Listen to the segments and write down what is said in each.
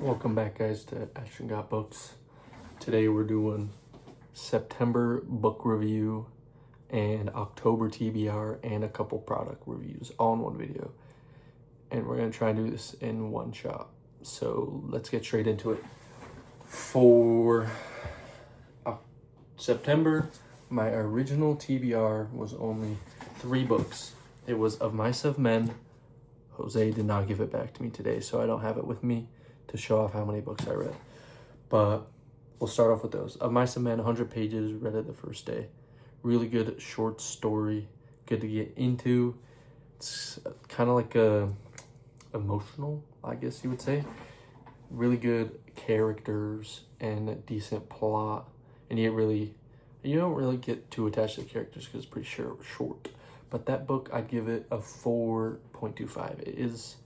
Welcome back, guys, to Action Got Books. Today we're doing September book review and October TBR and a couple product reviews all in one video. And we're going to try and do this in one shot. So let's get straight into it. For September, my original TBR was only 3 books. It was Of Mice of Men. Jose did not give it back to me today, so I don't have it with me to show off how many books I read. But we'll start off with those. Of Mice and Men, 100 pages, read it the first day. Really good short story, good to get into. It's kind of like a emotional, I guess you would say. Really good characters and a decent plot. And you don't really get too attached to the characters because it's pretty short. But that book, I'd give it a 4.25. It is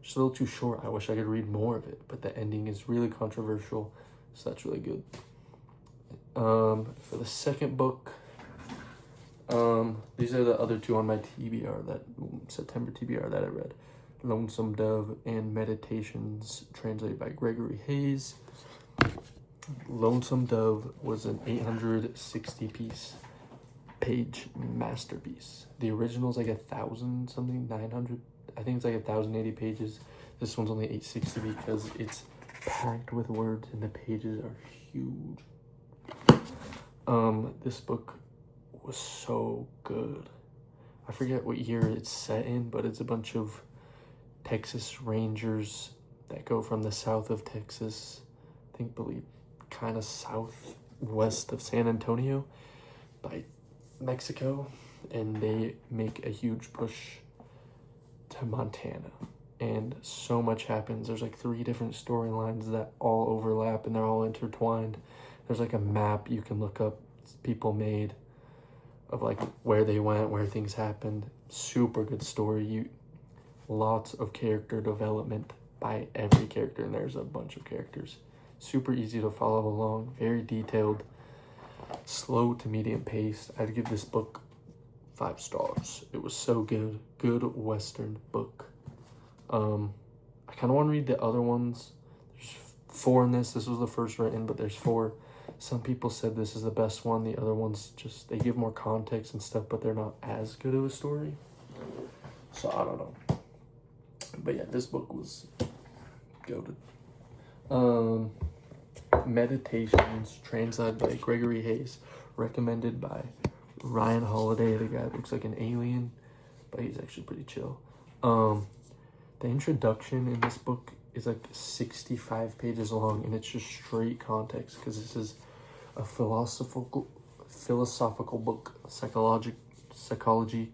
just a little too short. I wish I could read more of it, but the ending is really controversial, so that's really good. For the second book, these are the other 2 on my TBR, that September TBR that I read. Lonesome Dove and Meditations, translated by Gregory Hayes. Lonesome Dove was an 860 page masterpiece. The original's like 1,000 something, 900. I think it's like 1,080 pages. This one's only 860 because it's packed with words and the pages are huge. This book was so good. I forget what year it's set in, but it's a bunch of Texas Rangers that go from the south of Texas, believe kind of southwest of San Antonio by Mexico, and they make a huge push to Montana, and so much happens. There's like 3 different storylines that all overlap and they're all intertwined. There's like a map you can look up people made of like where they went, where things happened. Super good story. Lots of character development by every character, and there's a bunch of characters. Super easy to follow along, very detailed, slow to medium pace. I'd give this book 5 stars. It was so good. Good Western book. I kind of want to read the other ones. There's 4 in this. This was the first written, but there's 4. Some people said this is the best one. The other ones just, they give more context and stuff, but they're not as good of a story. So I don't know. But yeah, this book was goated. Meditations, translated by Gregory Hayes, recommended by Ryan Holiday, the guy that looks like an alien, but he's actually pretty chill. The introduction in this book is like 65 pages long, and it's just straight context because this is a philosophical book, psychology.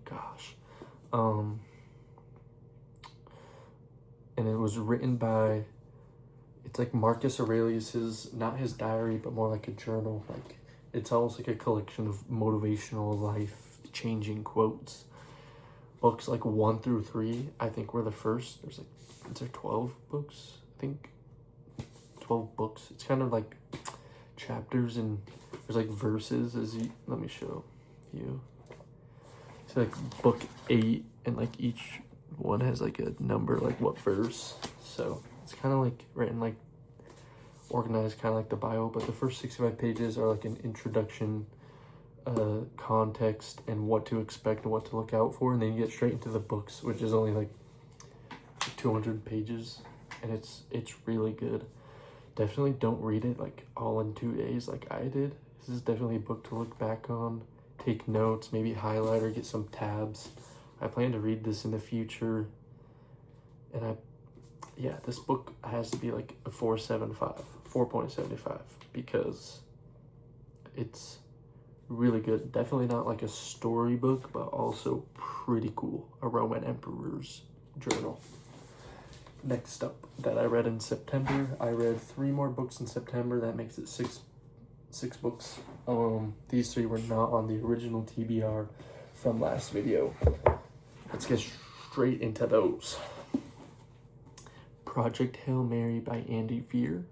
Gosh, and it was written by, it's like Marcus Aurelius's, not his diary, but more like a journal. Like, it's almost like a collection of motivational, life-changing quotes. Books like 1 through 3, I think, were the first. There's like, is there 12 books? I think 12 books. It's kind of like chapters, and there's like verses let me show you. It's like book 8, and like each one has like a number, like what verse. So it's kind of like written, like organized, kind of like the Bible, but the first 65 pages are like an introduction, context, and what to expect and what to look out for, and then you get straight into the books, which is only like 200 pages, and it's really good. Definitely don't read it like all in 2 days like I did. This is definitely a book to look back on, take notes, maybe highlight or get some tabs. I plan to read this in the future, and this book has to be like a 4.75 because it's really good. Definitely not like a story book, but also pretty cool. A Roman Emperor's Journal. Next up, that I read in September, I read 3 more books in September. That makes it six books. These 3 were not on the original TBR from last video. Let's get straight into those. Project Hail Mary by Andy Veer,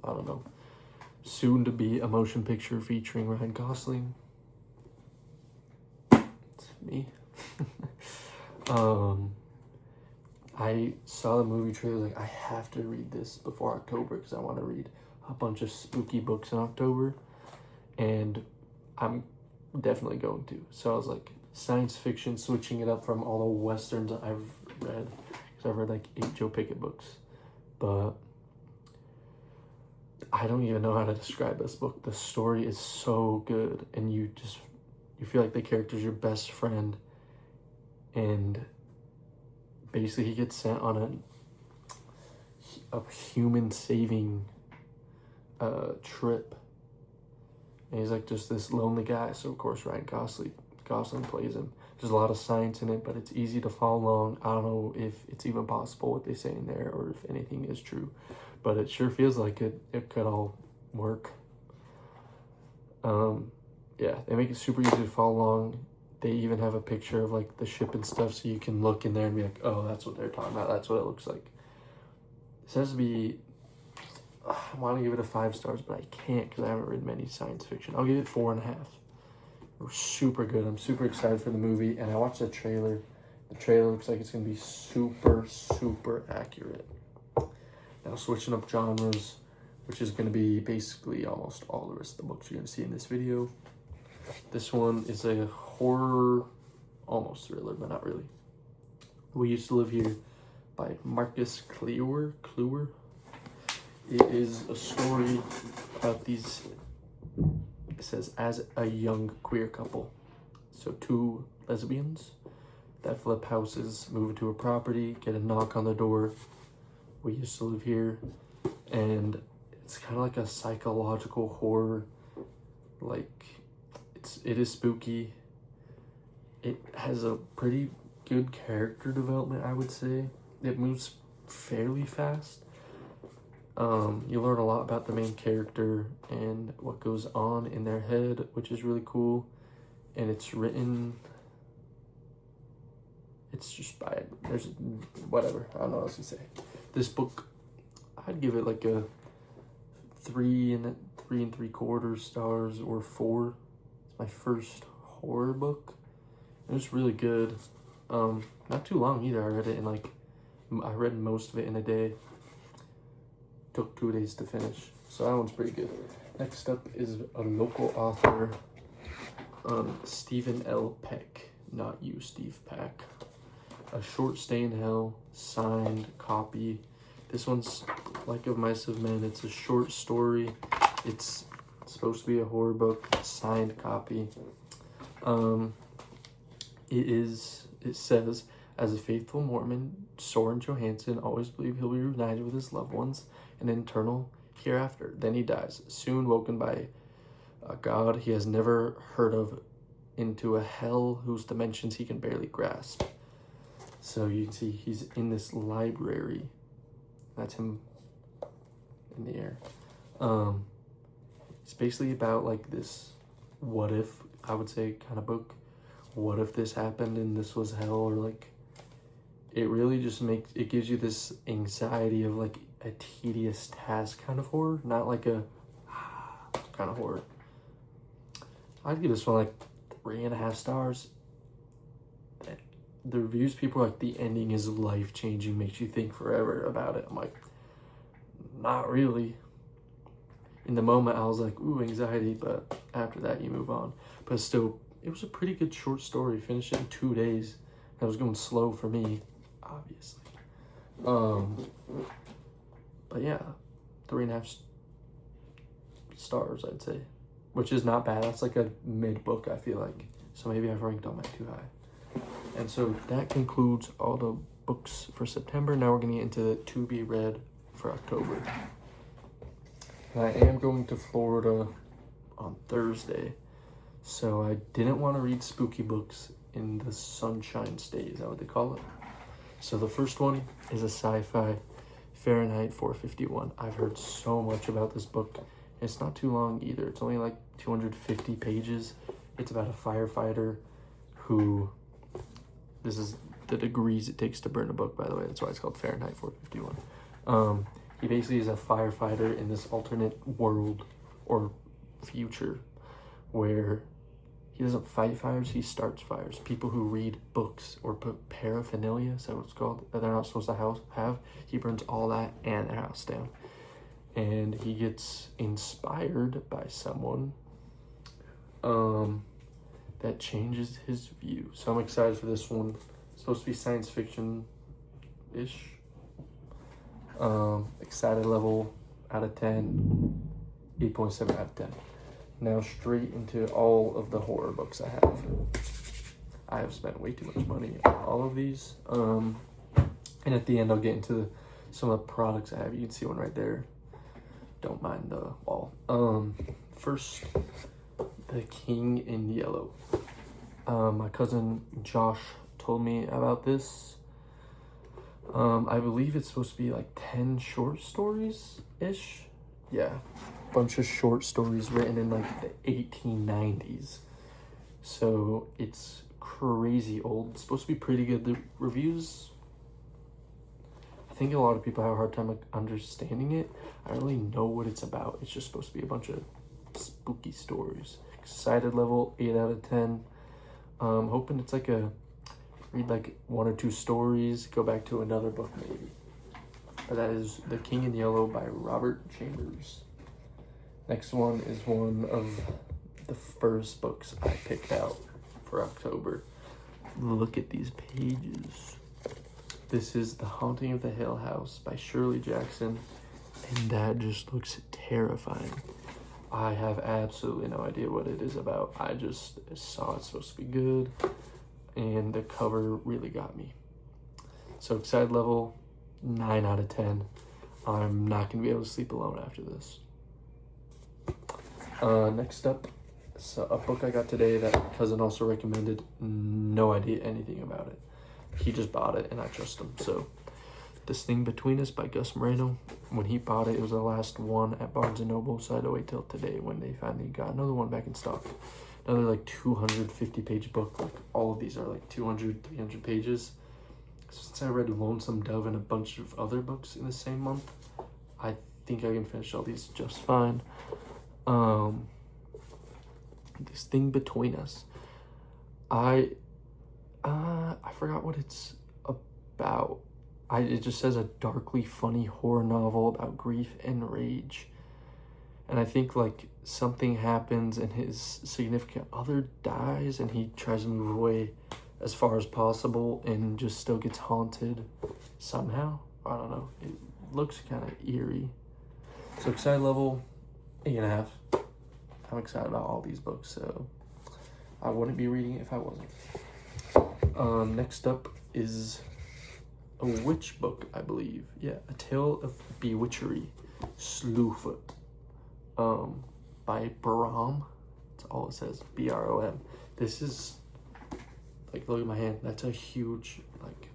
I don't know. Soon to be a motion picture featuring Ryan Gosling. It's me. I saw the movie trailer, like, I have to read this before October because I want to read a bunch of spooky books in October, and I'm definitely going to. So I was like, science fiction, switching it up from all the westerns I've read, because I've read like 8 Joe Pickett books, but I don't even know how to describe this book. The story is so good, and you feel like the character's your best friend, and basically he gets sent on a human saving trip, and he's like just this lonely guy. So of course Ryan Gosling plays him. There's a lot of science in it, but it's easy to follow along. I don't know if it's even possible what they say in there, or if anything is true, but it sure feels like it could all work. Yeah, they make it super easy to follow along. They even have a picture of like the ship and stuff, so you can look in there and be like, oh, that's what they're talking about. That's what it looks like. It says to be, I want to give it a 5 stars, but I can't because I haven't read many science fiction. I'll give it 4.5. It was super good. I'm super excited for the movie, and I watched the trailer. The trailer looks like it's going to be super, super accurate. Now, switching up genres, which is going to be basically almost all the rest of the books you're going to see in this video. This one is a horror, almost thriller, but not really. We Used to Live Here by Marcus Kluwer. It is a story about these, it says, as a young queer couple. So 2 lesbians that flip houses, move into a property, get a knock on the door. We used to live here. And it's kind of like a psychological horror. Like, it is spooky. It has a pretty good character development, I would say. It moves fairly fast. You learn a lot about the main character and what goes on in their head, which is really cool. And it's written, it's just by, there's whatever, I don't know what else to say. This book, I'd give it like a 3 3/4 stars or 4. It's my first horror book. It was really good. Not too long either. I read most of it in a day. Took 2 days to finish, so that one's pretty good. Next up is a local author, Stephen L. Peck, not you, Steve Peck. A Short Stay in Hell, signed copy. This one's like Of Mice of Men. It's a short story. It's supposed to be a horror book, signed copy. It says, as a faithful Mormon, Soren Johansson always believed he'll be reunited with his loved ones in an eternal hereafter. Then he dies, soon woken by a god he has never heard of, into a hell whose dimensions he can barely grasp. So you can see he's in this library. That's him in the air. It's basically about like this what if, I would say, kind of book. What if this happened and this was hell? Or like, it really just gives you this anxiety of like a tedious task kind of horror, not like a kind of horror. I'd give this one like 3.5 stars. The reviews, people are like, the ending is life-changing, makes you think forever about it. I'm like, not really. In the moment, I was like, ooh, anxiety, but after that, you move on. But still, it was a pretty good short story. Finished it in 2 days. That was going slow for me, obviously. But yeah, 3.5 stars, I'd say, which is not bad. That's like a mid book, I feel like. So maybe I've ranked on mine too high. And so that concludes all the books for September. Now we're going to get into the to be read for October. And I am going to Florida on Thursday, so I didn't want to read spooky books in the Sunshine State. Is that what they call it? So the first one is a sci-fi, Fahrenheit 451. I've heard so much about this book. It's not too long either. It's only like 250 pages. It's about a firefighter who, this is the degrees it takes to burn a book, by the way. That's why it's called Fahrenheit 451. He basically is a firefighter in this alternate world or future where he doesn't fight fires, he starts fires. People who read books or put paraphernalia, is that what it's called, that they're not supposed to have, he burns all that and their house down. And he gets inspired by someone that changes his view. So I'm excited for this one. It's supposed to be science fiction-ish. Excited level out of 10, 8.7 out of 10. Now straight into all of the horror books I have. I have spent way too much money on all of these. And at the end I'll get into some of the products I have. You can see one right there. Don't mind the wall. First, The King in Yellow. My cousin Josh told me about this. I believe it's supposed to be like 10 short stories-ish. Yeah, bunch of short stories written in like the 1890s. So it's crazy old. It's supposed to be pretty good. The reviews, I think a lot of people have a hard time like understanding it. I don't really know what it's about. It's just supposed to be a bunch of spooky stories. Excited level 8 out of 10. Hoping it's like read like 1 or 2 stories, go back to another book maybe. But that is The King in Yellow by Robert Chambers. Next one is one of the first books I picked out for October. Look at these pages. This is The Haunting of the Hill House by Shirley Jackson, and that just looks terrifying. I have absolutely no idea what it is about. I just saw it's supposed to be good, and the cover really got me. So excited level 9 out of 10. I'm not going to be able to sleep alone after this. Next up, so a book I got today that my cousin also recommended. No idea anything about it. He just bought it and I trust him. So This Thing Between Us by Gus Moreno. When he bought it, it was the last one at Barnes & Noble, so I had to wait till today when they finally got another one back in stock. Another like 250-page book. Like all of these are like 200, 300 pages. Since I read Lonesome Dove and a bunch of other books in the same month, I think I can finish all these just fine. This Thing Between Us. I forgot what it's about. It just says a darkly funny horror novel about grief and rage. And I think like something happens and his significant other dies and he tries to move away as far as possible and just still gets haunted somehow. I don't know. It looks kind of eerie. So excited level 8.5. I'm excited about all these books, so I wouldn't be reading it if I wasn't. Next up is a witch book, I believe. Yeah, A Tale of Bewitchery, SLEWFOOT, by Brom. That's all it says, B-R-O-M. This is, like, look at my hand. That's a huge, like,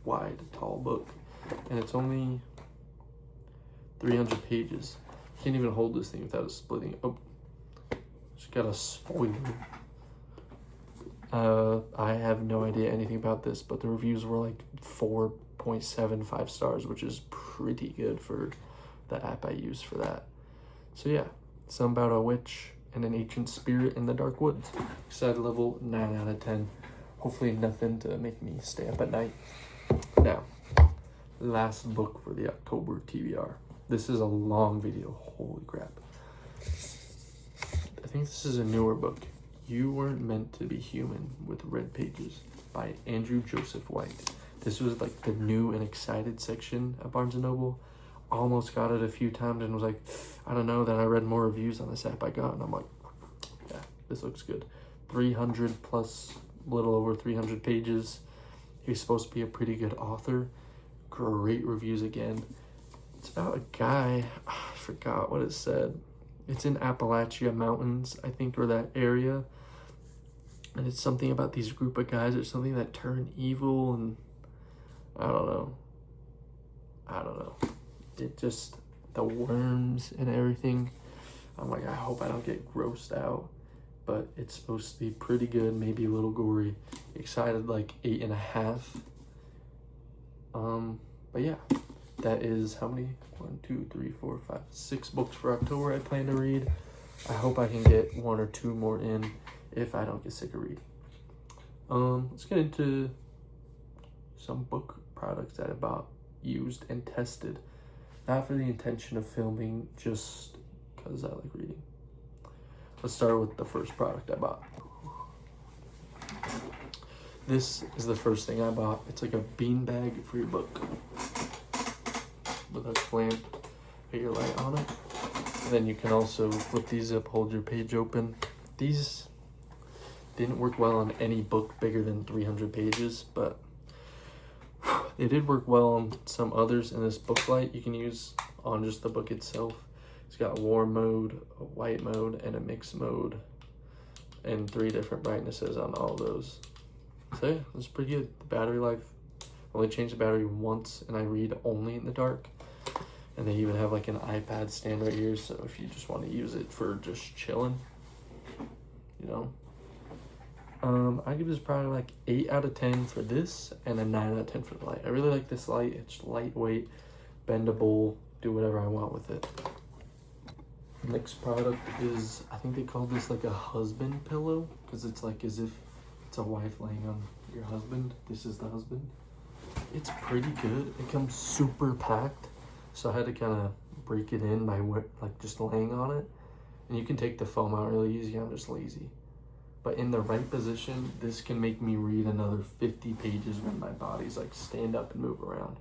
wide, tall book. And it's only 300 pages. Can't even hold this thing without it splitting. Oh, just got a spoiler. I have no idea anything about this, but the reviews were like 4.75 stars, which is pretty good for the app I use for that. So yeah, something about a witch and an ancient spirit in the dark woods. Excited level 9 out of 10. Hopefully nothing to make me stay up at night. Now, last book for the October TBR. This is a long video. Holy crap. I think this is a newer book. You Weren't Meant to Be Human with Red Pages by Andrew Joseph White. This was like the new and excited section at Barnes & Noble. Almost got it a few times and was like, I don't know. Then I read more reviews on this app I got and I'm like, yeah, this looks good. 300 plus, a little over 300 pages. He's supposed to be a pretty good author. Great reviews again. It's about a guy, I forgot what it said. It's in Appalachia Mountains, I think, or that area. And it's something about these group of guys or something that turn evil, and I don't know. It just, the worms and everything. I'm like, I hope I don't get grossed out. But it's supposed to be pretty good, maybe a little gory. Excited, like 8.5. But yeah, that is how many? 1, 2, 3, 4, 5, 6 books for October I plan to read. I hope I can get 1 or 2 more in. if I don't get sick of reading. Let's get into some book products that I bought, used, and tested. Not for the intention of filming, just because I like reading. Let's start with the first product I bought. This is the first thing I bought. It's like a bean bag for your book with a clamp, put your light on it. And then you can also flip these up, hold your page open. These didn't work well on any book bigger than 300 pages, but they did work well on some others. And this book light you can use on just the book itself. It's got a warm mode, a white mode, and a mixed mode, and 3 different brightnesses on all those. So yeah, it's pretty good. The battery life, I only changed the battery once, and I read only in the dark. And they even have like an iPad stand right here, so if you just want to use it for just chilling, you know. I give this probably like 8 out of 10 for this, and a 9 out of 10 for the light. I really like this light. It's lightweight, bendable, do whatever I want with it. Next product is, I think they call this like a husband pillow, because it's like as if it's a wife laying on your husband. This is the husband. It's pretty good. It comes super packed, so I had to kind of break it in by like just laying on it. And you can take the foam out really easy. I'm just lazy. But in the right position, this can make me read another 50 pages when my body's like stand up and move around.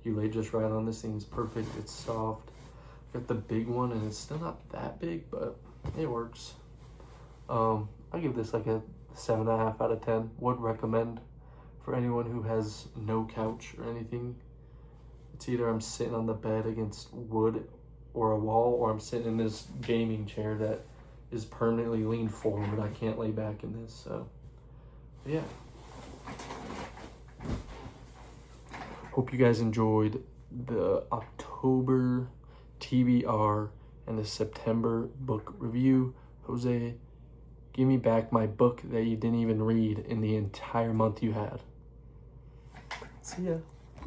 You lay just right on this thing. It's perfect. It's soft. Got the big one, and it's still not that big, but it works. I'll give this like a 7.5 out of 10. Would recommend for anyone who has no couch or anything. It's either I'm sitting on the bed against wood or a wall, or I'm sitting in this gaming chair that is permanently leaned forward. I can't lay back in this, so yeah. Hope you guys enjoyed the October TBR and the September book review. Jose, give me back my book that you didn't even read in the entire month you had. See ya.